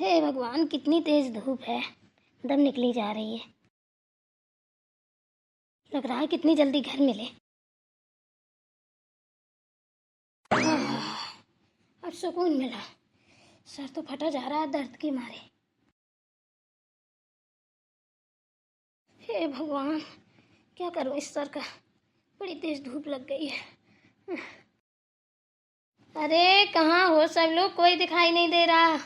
हे भगवान, कितनी तेज धूप है, दम निकली जा रही है। लग रहा है कितनी जल्दी घर मिले। अब सुकून मिला। सर तो फटा जा रहा है दर्द के मारे। हे भगवान, क्या करूं इस सर का, बड़ी तेज धूप लग गई है। अरे कहाँ हो सब लोग, कोई दिखाई नहीं दे रहा।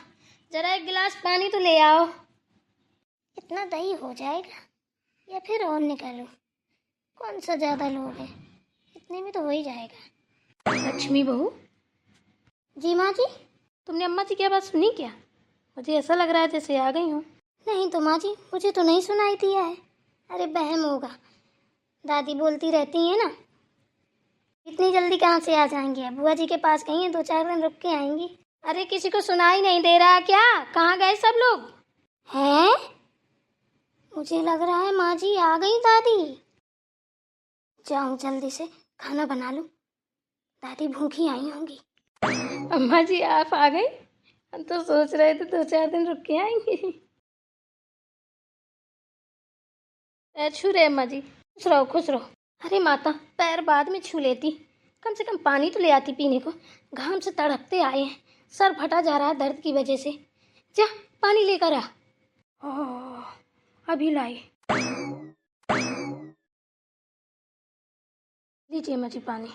जरा एक गिलास पानी तो ले आओ। इतना दही हो जाएगा या फिर और निकालो? कौन सा ज़्यादा लोग है, इतने में तो हो ही जाएगा। लक्ष्मी बहू। जी माँ जी। तुमने अम्मा जी की बात सुनी क्या? मुझे ऐसा लग रहा है जैसे आ गई हूँ। नहीं तो माँ जी, मुझे तो नहीं सुनाई दिया है। अरे बहम होगा, दादी बोलती रहती है ना। इतनी जल्दी कहाँ से आ जाएंगी? अब बुआ जी के पास गई हैं, 2-4 दिन रुक के आएंगी। अरे किसी को सुनाई नहीं दे रहा क्या? कहाँ गए सब लोग? हैं? मुझे लग रहा है माँ जी आ गई दादी। जाऊँ जल्दी से खाना बना लूँ, दादी भूखी आई होंगी। अम्मा जी आप आ गई? हम तो सोच रहे थे 2-4 दिन रुक के आएंगे। छू रहे अम्मा जी, खुश रहो खुश रहो। अरे माता, पैर बाद में छू लेती, कम से कम पानी तो ले आती पीने को। घाम से तड़पते आए हैं, सर फटा जा रहा है दर्द की वजह से। जा पानी लेकर आ। अभी लाई। लीजिए अम्मा जी पानी।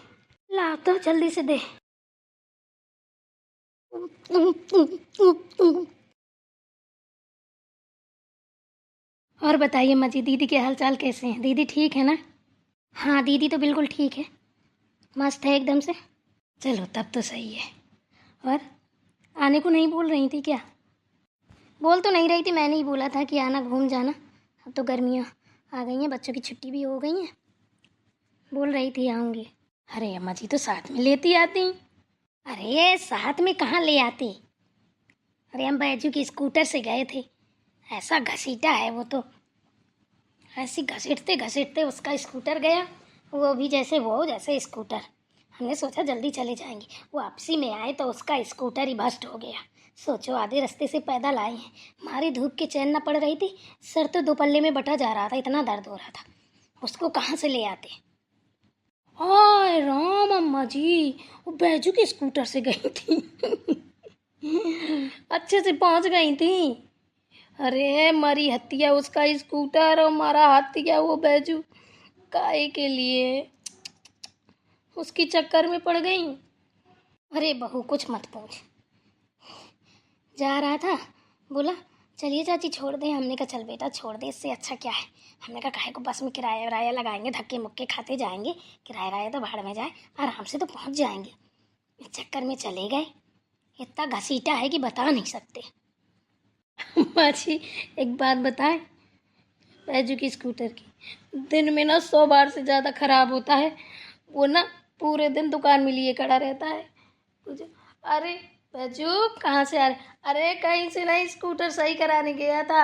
ला तो जल्दी से दे। और बताइए अम्मा जी, दीदी के हालचाल कैसे हैं? दीदी ठीक है ना? हाँ दीदी तो बिल्कुल ठीक है, मस्त है एकदम से। चलो तब तो सही है। और आने को नहीं बोल रही थी क्या? बोल तो नहीं रही थी, मैंने ही बोला था कि आना घूम जाना। अब तो गर्मियाँ आ गई हैं, बच्चों की छुट्टी भी हो गई हैं, बोल रही थी आऊँगी। अरे अम्मा जी तो साथ में लेती आती। अरे साथ में कहाँ ले आती? अरे हम बैजू की स्कूटर से गए थे, ऐसा घसीटा है वो तो, ऐसी घसीटते घसीटते उसका स्कूटर गया, वो भी जैसे स्कूटर। हमने सोचा जल्दी चले जाएंगे, वो वापसी में आए तो उसका स्कूटर ही बस्ट हो गया। सोचो आधे रास्ते से पैदल आए हैं, मारी धूप की चैन न पड़ रही थी, सर तो 2 पल्ले में बटा जा रहा था, इतना दर्द हो रहा था। उसको कहाँ से ले आते? हाय राम अम्मा जी, वो बैजू के स्कूटर से गई थी। अच्छे से पहुंच गई थी। अरे मरी हत्या उसका स्कूटर और मारा हत्या वो बैजू, काहे के लिए उसकी चक्कर में पड़ गई। अरे बहू कुछ मत पूछ। जा रहा था, बोला चलिए चाची छोड़ दे। हमने कहा चल बेटा छोड़ दे, इससे अच्छा क्या है। हमने कहा काहे को बस में किराया वराया लगाएंगे, धक्के मुक्के खाते जाएंगे, किराया तो भाड़ में जाए, आराम से तो पहुंच जाएंगे। इस चक्कर में चले गए, इतना घसीटा है कि बता नहीं सकते। माची एक बात बताएं, बैजू की स्कूटर की दिन में ना 100 बार से ज़्यादा ख़राब होता है। वो ना पूरे दिन दुकान में लिए खड़ा रहता है। कुछ अरे बैजू कहाँ से आ रहे? अरे कहीं से नहीं, स्कूटर सही कराने गया था।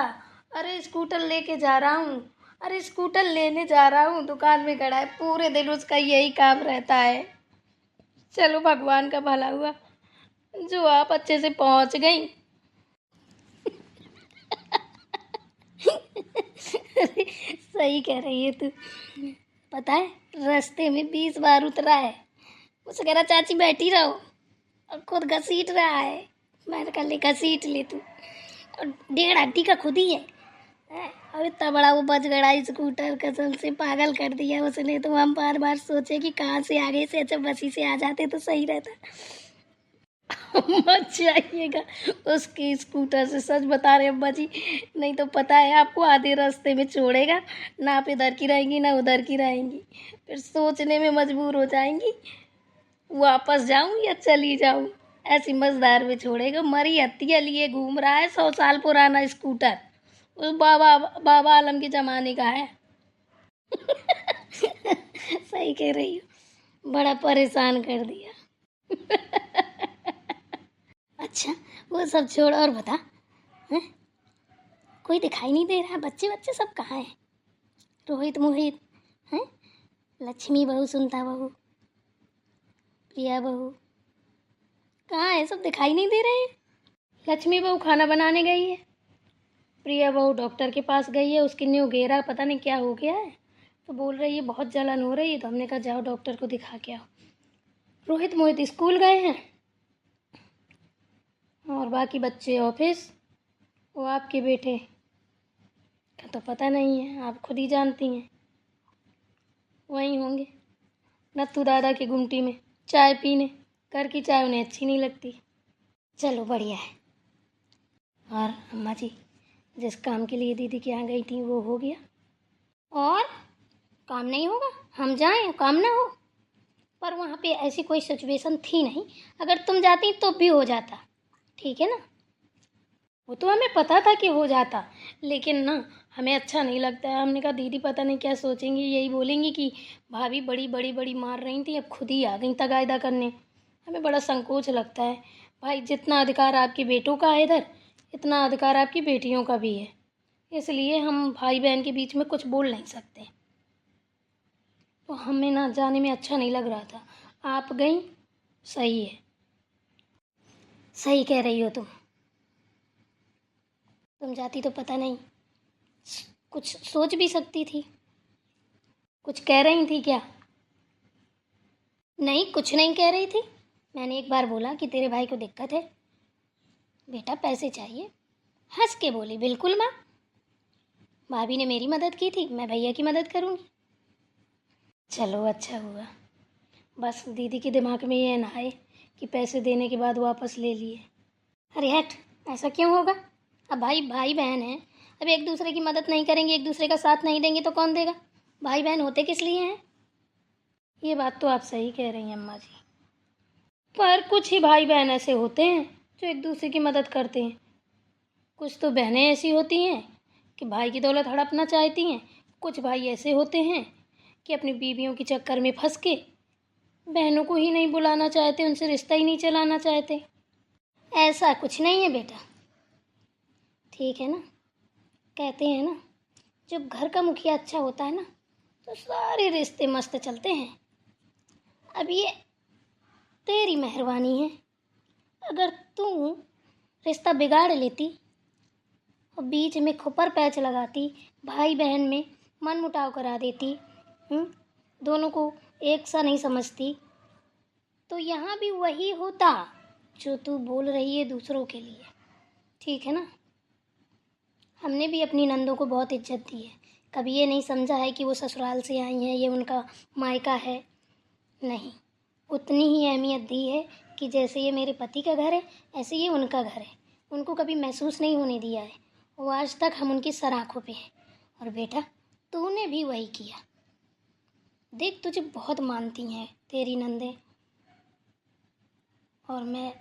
अरे स्कूटर लेके जा रहा हूँ, अरे स्कूटर लेने जा रहा हूँ, दुकान में खड़ा है, पूरे दिन उसका यही काम रहता है। चलो भगवान का भला हुआ जो आप अच्छे से पहुँच गई। सही कह रही है तू। पता है रास्ते में 20 बार उतरा है, उसे कह रहा चाची बैठी रहो, और खुद घसीट रहा है। मैंने कहा ले घसीट ले तू, और 1.5 हड्डी का खुद ही है। और इतना बड़ा वो बच गड़ा स्कूटर, कसम से पागल कर दिया उसने। तो हम बार बार सोचे कि कहाँ से आगे से, अच्छा बसी से आ जाते तो सही रहता। मत जाइएगा उसकी स्कूटर से, सच बता रहे अब्बा जी, नहीं तो पता है आपको आधे रास्ते में छोड़ेगा, ना आप इधर की रहेंगी ना उधर की रहेंगी, फिर सोचने में मजबूर हो जाएंगी वापस जाऊं या चली जाऊं। ऐसी मझधार में छोड़ेगा। मरी हत्या लिए घूम रहा है, 100 साल पुराना स्कूटर, वो बाबा आलम के ज़माने का है। सही कह रही हो, बड़ा परेशान कर दिया। अच्छा वो सब छोड़ और बता, हैं? कोई दिखाई नहीं दे रहा, बच्चे बच्चे सब कहाँ हैं? रोहित मोहित हैं, लक्ष्मी बहू, सुनता बहू, प्रिया बहू, कहाँ है? सब दिखाई नहीं दे रहे हैं। लक्ष्मी बहू खाना बनाने गई है, प्रिया बहू डॉक्टर के पास गई है, उसकी न्यू घेरा पता नहीं क्या हो गया है, तो बोल रही है बहुत जलन हो रही है, तो हमने कहा जाओ डॉक्टर को दिखा के आओ। रोहित मोहित स्कूल गए हैं और बाकी बच्चे ऑफिस। वो आपके बेटे का तो पता नहीं है, आप खुद ही जानती हैं, वहीं होंगे नत्थू दादा की गुमटी में चाय पीने। घर की चाय उन्हें अच्छी नहीं लगती। चलो बढ़िया है। और अम्मा जी, जिस काम के लिए दीदी के यहाँ गई थी वो हो गया? और काम नहीं होगा? हम जाएं काम ना हो? पर वहाँ पे ऐसी कोई सिचुएशन थी नहीं, अगर तुम जाती तो भी हो जाता, ठीक है ना? वो तो हमें पता था कि हो जाता, लेकिन ना हमें अच्छा नहीं लगता है। हमने कहा दीदी पता नहीं क्या सोचेंगी, यही बोलेंगी कि भाभी बड़ी बड़ी बड़ी मार रही थी, अब खुद ही आ गई तगायदा करने। हमें बड़ा संकोच लगता है। भाई जितना अधिकार आपके बेटों का है इधर, इतना अधिकार आपकी बेटियों का भी है, इसलिए हम भाई बहन के बीच में कुछ बोल नहीं सकते। तो हमें ना जाने में अच्छा नहीं लग रहा था। आप गई, सही है, सही कह रही हो तुम जाती तो पता नहीं, कुछ सोच भी सकती थी। कुछ कह रही थी क्या? नहीं, कुछ नहीं कह रही थी। मैंने एक बार बोला कि तेरे भाई को दिक्कत है, बेटा पैसे चाहिए, हंस के बोली बिल्कुल माँ, भाभी ने मेरी मदद की थी, मैं भैया की मदद करूँगी। चलो अच्छा हुआ, बस दीदी के दिमाग में ये ना आए कि पैसे देने के बाद वापस ले लिए। अरे हट, ऐसा क्यों होगा? अब भाई भाई बहन हैं, अब एक दूसरे की मदद नहीं करेंगे, एक दूसरे का साथ नहीं देंगे तो कौन देगा? भाई बहन होते किस लिए हैं? ये बात तो आप सही कह रही हैं अम्मा जी, पर कुछ ही भाई बहन ऐसे होते हैं जो एक दूसरे की मदद करते हैं। कुछ तो बहनें ऐसी होती हैं कि भाई की दौलत हड़पना चाहती हैं, कुछ भाई ऐसे होते हैं कि अपनी बीवियों के चक्कर में फंस के बहनों को ही नहीं बुलाना चाहते, उनसे रिश्ता ही नहीं चलाना चाहते। ऐसा कुछ नहीं है बेटा, ठीक है ना? कहते हैं ना, जब घर का मुखिया अच्छा होता है ना तो सारे रिश्ते मस्त चलते हैं। अब ये तेरी मेहरबानी है, अगर तू रिश्ता बिगाड़ लेती और बीच में खुपर पैच लगाती, भाई बहन में मन मुटाव करा देती, दोनों को एक सा नहीं समझती, तो यहाँ भी वही होता जो तू बोल रही है दूसरों के लिए, ठीक है ना? हमने भी अपनी नंदों को बहुत इज्जत दी है, कभी ये नहीं समझा है कि वो ससुराल से आई हैं, ये उनका मायका है, नहीं, उतनी ही अहमियत दी है कि जैसे ये मेरे पति का घर है ऐसे ये उनका घर है। उनको कभी महसूस नहीं होने दिया है, वो आज तक हम उनकी सराखों पे हैं। और बेटा तूने भी वही किया, देख तुझे बहुत मानती हैं तेरी नंदें, और मैं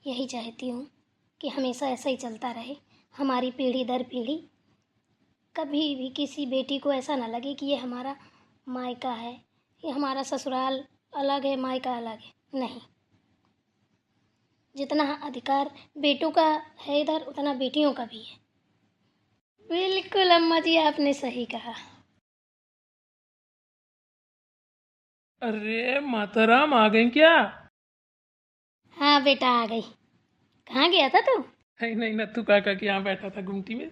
यही चाहती हूँ कि हमेशा ऐसा ही चलता रहे, हमारी पीढ़ी दर पीढ़ी। कभी भी किसी बेटी को ऐसा ना लगे कि ये हमारा मायका है, ये हमारा ससुराल अलग है, मायका अलग है, नहीं। जितना अधिकार बेटों का है इधर, उतना बेटियों का भी है। बिल्कुल अम्मा जी, आपने सही कहा। अरे माताराम आ गई क्या? हाँ बेटा आ गई। कहाँ गया था तू? नहीं नहीं, नत्थू काका के यहाँ बैठा था गुमटी में।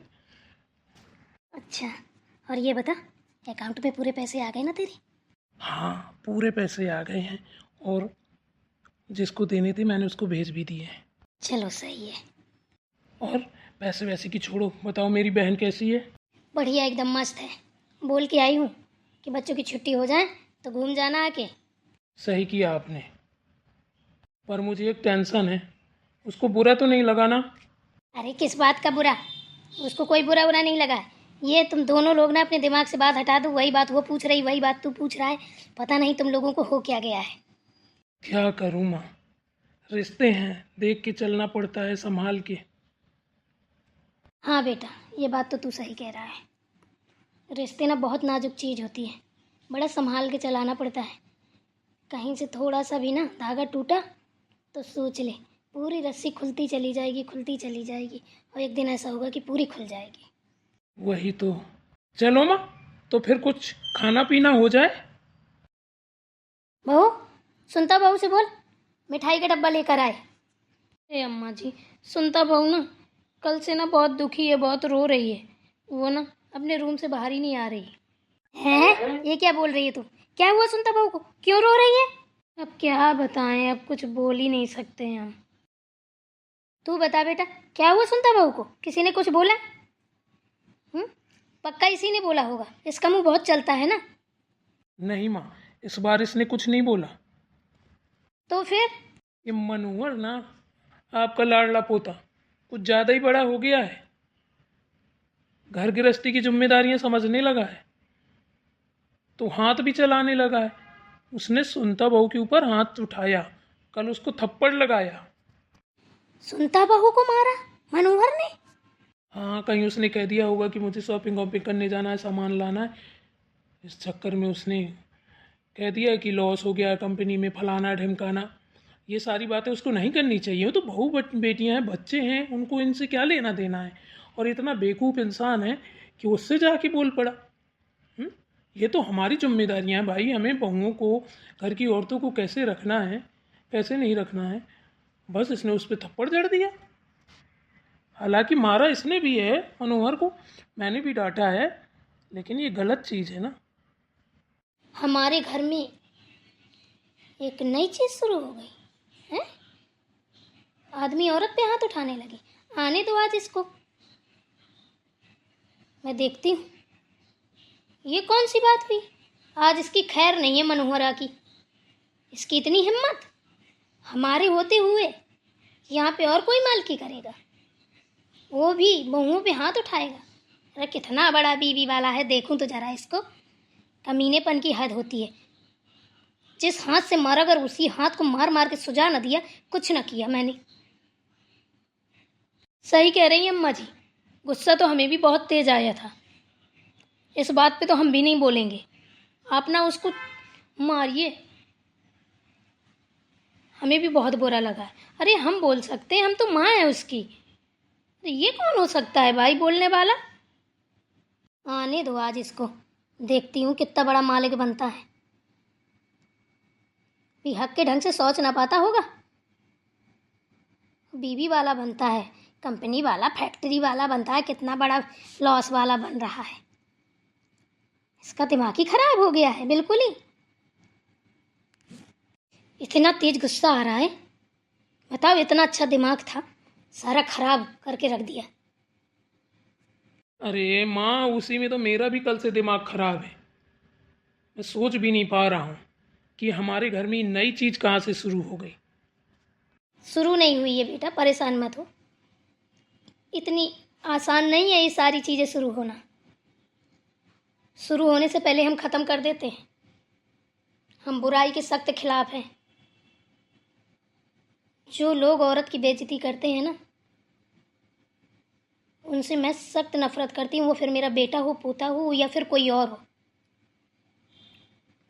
अच्छा, और ये बता, अकाउंट में पूरे पैसे आ गए ना तेरे? हाँ पूरे पैसे आ गए हैं, और जिसको देने थे मैंने उसको भेज भी दिए हैं। चलो सही है। और पैसे वैसे की छोड़ो, बताओ मेरी बहन कैसी है? बढ़िया, एकदम मस्त है। बोल के आई हूँ कि बच्चों की छुट्टी हो जाए तो घूम जाना आके। सही किया आपने, पर मुझे एक टेंशन है, उसको बुरा तो नहीं लगा ना? अरे किस बात का बुरा? उसको कोई बुरा बुरा नहीं लगा। ये तुम दोनों लोग ना अपने दिमाग से बात हटा दो, वही बात वो पूछ रही, वही बात तू पूछ रहा है, पता नहीं तुम लोगों को हो क्या गया है। क्या करूँ माँ, रिश्ते हैं, देख के चलना पड़ता है, संभाल के। हाँ बेटा, ये बात तो तू सही कह रहा है। रिश्ते ना बहुत नाजुक चीज़ होती है, बड़ा संभाल के चलाना पड़ता है। कहीं से थोड़ा सा भी ना धागा टूटा तो सोच ले, पूरी रस्सी खुलती चली जाएगी, खुलती चली जाएगी, और एक दिन ऐसा होगा कि पूरी खुल जाएगी। वही तो। चलो माँ, तो फिर कुछ खाना पीना हो जाए। बहू, सुनता, बहू से बोल मिठाई का डब्बा लेकर आए। अरे अम्मा जी, सुनता बहू ना कल से ना बहुत दुखी है, बहुत रो रही है। वो ना अपने रूम से बाहर ही नहीं आ रही है। ये क्या बोल रही है तू? क्या हुआ सुनता बहू को? क्यों रो रही है? अब क्या बताएं, अब कुछ बोल ही नहीं सकते हैं हम। तू बता बेटा, क्या हुआ सुनता बहू को? किसी ने कुछ बोला? पक्का इसी ने बोला होगा, इसका मुंह बहुत चलता है ना। नहीं माँ, इस बार इसने कुछ नहीं बोला। तो फिर? ये मनोहर ना, आपका लाडला पोता कुछ ज़्यादा ही बड़ा हो गया है। घर गृहस्थी की जिम्मेदारियां समझने लगा है, तो हाथ भी चलाने लगा है। उसने सुनता बहू के ऊपर हाथ उठाया, कल उसको थप्पड़ लगाया। सुनता बहू को मारा मनोहर ने? हाँ, कहीं उसने कह दिया होगा कि मुझे शॉपिंग वॉपिंग करने जाना है, सामान लाना है। इस चक्कर में उसने कह दिया कि लॉस हो गया कंपनी में, फलाना ढिमकाना। ये सारी बातें उसको नहीं करनी चाहिए। वो तो बहू बेटियां हैं, बच्चे हैं, उनको इनसे क्या लेना देना है। और इतना बेवकूफ़ इंसान है कि उससे जाके बोल पड़ा। ये तो हमारी जिम्मेदारियां हैं भाई, हमें बहुओं को, घर की औरतों को कैसे रखना है, कैसे नहीं रखना है। बस इसने उस पर थप्पड़ जड़ दिया। हालांकि मारा इसने भी है मनोहर को, मैंने भी डांटा है, लेकिन ये गलत चीज़ है ना। हमारे घर में एक नई चीज़ शुरू हो गई है। आदमी औरत पे हाथ उठाने लगे। आने दो आज इसको, मैं देखती हूँ ये कौन सी बात हुई। आज इसकी खैर नहीं है मनोहरा की। इसकी इतनी हिम्मत, हमारे होते हुए यहाँ पे और कोई मालकी करेगा, वो भी बहुओं पे हाथ उठाएगा। अरे कितना बड़ा बीवी वाला है, देखूं तो जरा इसको। कमीनेपन की हद होती है। जिस हाथ से मारा, अगर उसी हाथ को मार मार के सुझा न दिया, कुछ न किया मैंने। सही कह रही हैं अम्मा जी, गुस्सा तो हमें भी बहुत तेज आया था। इस बात पे तो हम भी नहीं बोलेंगे। आप ना उसको मारिए, हमें भी बहुत बुरा लगा है। अरे हम बोल सकते हैं, हम तो माँ है उसकी। अरे ये कौन हो सकता है भाई बोलने वाला? आने दो आज इसको, देखती हूँ कितना बड़ा मालिक बनता है। भी हक के ढंग से सोच ना पाता होगा। बीवी वाला बनता है, कंपनी वाला, फैक्ट्री वाला बनता है, कितना बड़ा लॉस वाला बन रहा है। इसका दिमाग ही खराब हो गया है बिल्कुल ही। इतना तेज गुस्सा आ रहा है, बताओ। इतना अच्छा दिमाग था, सारा खराब करके रख दिया। अरे माँ, उसी में तो मेरा भी कल से दिमाग खराब है। मैं सोच भी नहीं पा रहा हूँ कि हमारे घर में नई चीज़ कहाँ से शुरू हो गई। शुरू नहीं हुई है बेटा, परेशान मत हो। इतनी आसान नहीं है ये सारी चीज़ें शुरू होना। शुरू होने से पहले हम ख़त्म कर देते हैं। हम बुराई के सख्त खिलाफ हैं। जो लोग औरत की बेइज्जती करते हैं ना, उनसे मैं सख्त नफरत करती हूँ। वो फिर मेरा बेटा हो, पोता हो, या फिर कोई और हो।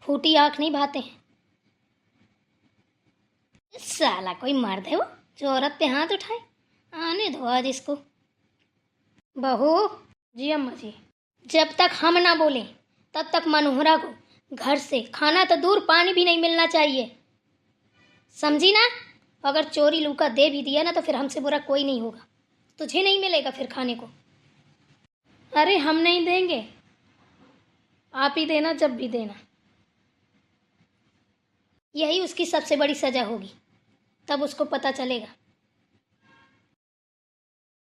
फूटी आँख नहीं भाते हैं। साला कोई मर्द है वो जो औरत पे हाथ उठाए? आने दो आज इसको। बहू जी। अम्मा जी। जब तक हम ना बोलें तब तक मनोहरा को घर से खाना तो दूर, पानी भी नहीं मिलना चाहिए, समझी ना? अगर चोरी लूका दे भी दिया ना तो फिर हमसे बुरा कोई नहीं होगा। तुझे नहीं मिलेगा फिर खाने को। अरे हम नहीं देंगे, आप ही देना जब भी देना। यही उसकी सबसे बड़ी सजा होगी, तब उसको पता चलेगा